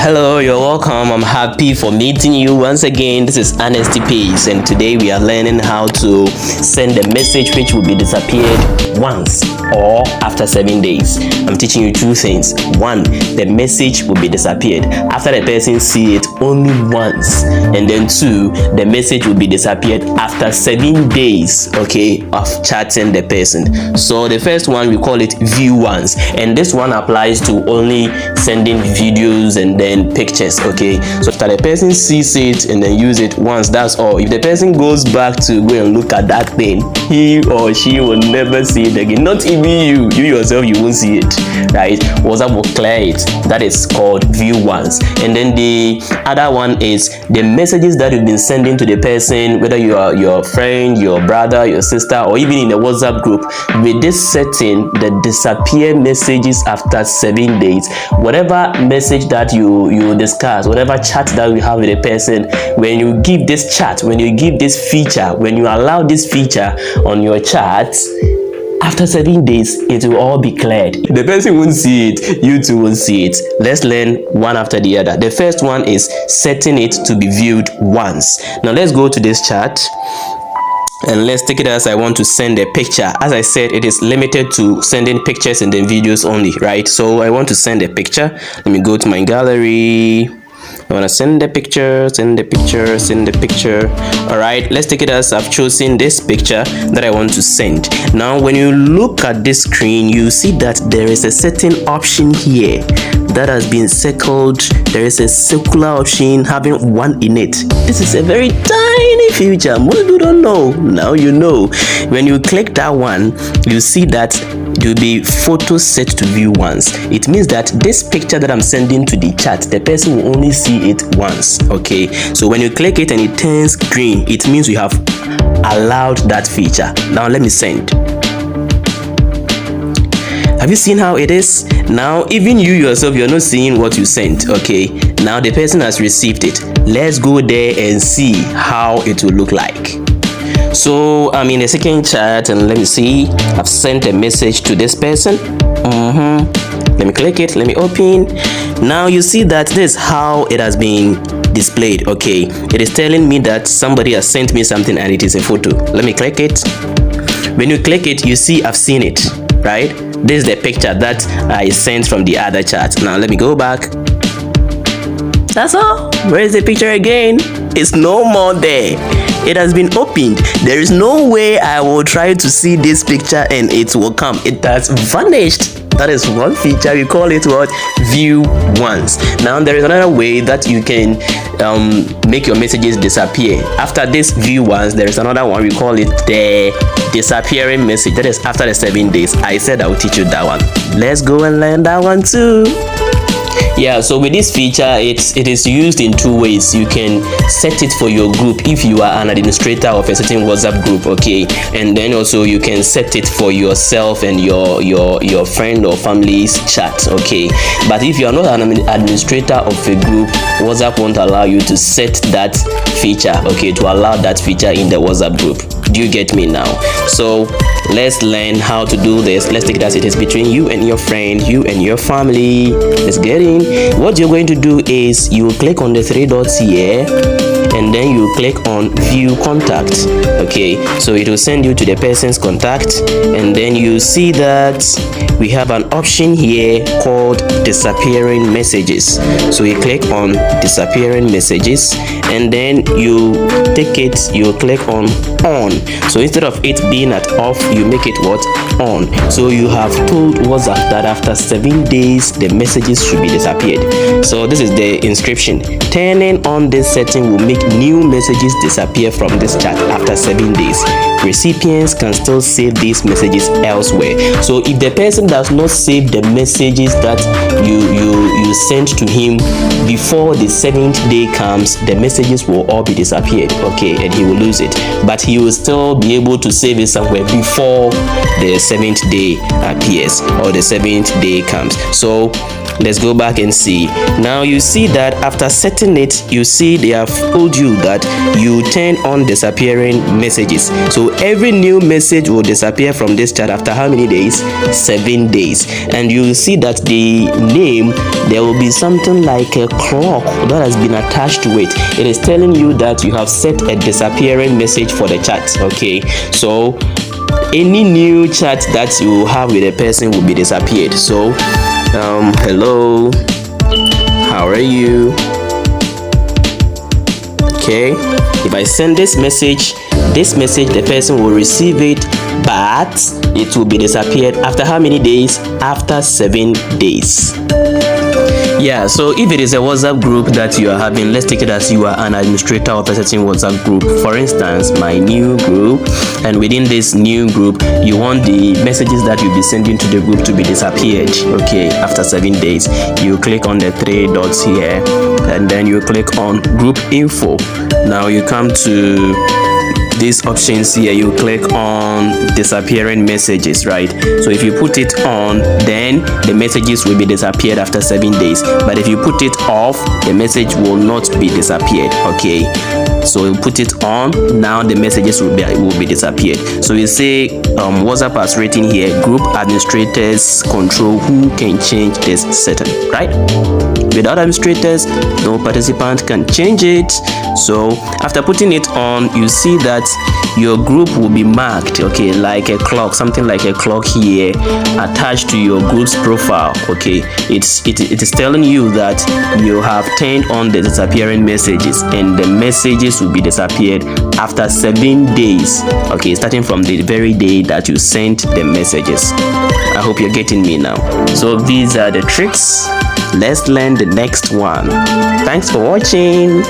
Hello, you're welcome. I'm happy for meeting you once again. This is Honesty Pace, and today we are learning how to send a message which will be disappeared once or after 7 days. I'm teaching you two things. One, the message will be disappeared after the person see it only once, and then two, the message will be disappeared after 7 days, okay, of chatting the person. So the first one, we call it view once, and this one applies to only sending videos and then pictures, okay. So after the person sees it and then use it once, that's all. If the person goes back to go and look at that thing, he or she will never see it again. Not even you yourself, you won't see it, right? WhatsApp will clear it. That is called view once. And then the other one is the messages that you've been sending to the person, whether you are your friend, your brother, your sister, or even in a WhatsApp group. With this setting, the disappear messages after 7 days. Whatever message that you discuss, whatever chat that we have with a person, when you give this chat, when you give this feature, when you allow this feature on your chat, after 7 days, it will all be cleared. The person won't see it, you too won't see it. Let's learn one after the other. The first one is setting it to be viewed once. Now let's go to this chat. And let's take it as I want to send a picture. As I said, it is limited to sending pictures and then videos only, right? So I want to send a picture. Let me go to my gallery. I want to send the picture, send the picture, send the picture. All right, let's take it as I've chosen this picture that I want to send. Now, when you look at this screen, you see that there is a certain option here that has been circled. There is a circular option having one in it. This is a very tiny feature. Most people don't know. Now you know. When you click that one, you see that it will be photo set to view once. It means that this picture that I'm sending to the chat, the person will only see it once, okay? So when you click it and it turns green, it means we have allowed that feature. Now let me send. Have you seen how it is? Now even you yourself, you're not seeing what you sent, okay? Now the person has received it. Let's go there and see how it will look like. So I'm in the second chat and let me see. I've sent a message to this person. Let me click it, let me open. Now you see that this is how it has been displayed, okay? It is telling me that somebody has sent me something and it is a photo. Let me click it. When you click it, you see I've seen it, right? This is the picture that I sent from the other chat. Now let me go back. That's all. Where is the picture again? It's no more there. It has been opened. There is no way I will try to see this picture and it will come. It has vanished. That is one feature. We call it what? View once. Now there is another way that you can make your messages disappear. After this view once, there is another one. We call it the disappearing message. That is after the 7 days. I said I will teach you that one. Let's go and learn that one too. Yeah, so with this feature, it is used in two ways. You can set it for your group if you are an administrator of a certain WhatsApp group, okay, and then also you can set it for yourself and your friend or family's chat, okay. But if you are not an administrator of a group, WhatsApp won't allow you to set that feature, okay, to allow that feature in the WhatsApp group. Do you get me now? So let's learn how to do this. Let's take it as it is between you and your friend, you and your family. Let's get in. What you're going to do is you will click on the three dots here and then you click on view contact, okay. So it will send you to the person's contact, and then you see that we have an option here called disappearing messages. So you click on disappearing messages and then you take it, you click on. So instead of it being at off, you make it what? On. So you have told WhatsApp that after 7 days the messages should be disappeared. So this is the inscription. Turning on this setting will make new messages disappear from this chat after 7 days. Recipients can still save these messages elsewhere. So if the person does not save the messages that you sent to him before the 7th day comes, the messages will all be disappeared, okay, and he will lose it. But he will still be able to save it somewhere before the 7th day appears or the 7th day comes. So Let's go back and see. Now you see that after setting it, you see they have told you that you turn on disappearing messages. So every new message will disappear from this chat after how many days? 7 days. And you see that the name, there will be something like a clock that has been attached to it. It is telling you that you have set a disappearing message for the chat. Okay, so any new chat that you have with a person will be disappeared. So hello, how are you? Okay, if I send this message, the person will receive it, but it will be disappeared after how many days? After 7 days. Yeah, so if it is a WhatsApp group that you are having, let's take it as you are an administrator of a certain WhatsApp group. For instance, my new group, and within this new group, you want the messages that you'll be sending to the group to be disappeared. Okay, after 7 days, you click on the 3 dots here, and then you click on group info. Now you come to these options here, you click on disappearing messages, right? So if you put it on, then the messages will be disappeared after 7 days, but if you put it off, the message will not be disappeared. Okay, so you put it on, now the messages will be disappeared. So you say WhatsApp has written here, group administrators control who can change this setting, right? Without administrators, no participant can change it. So after putting it on, you see that your group will be marked, okay, like a clock, something like a clock here attached to your group's profile. Okay, it is telling you that you have turned on the disappearing messages, and the messages will be disappeared after 7 days. Okay, starting from the very day that you sent the messages. I hope you're getting me now. So these are the tricks. Let's learn the next one. Thanks for watching.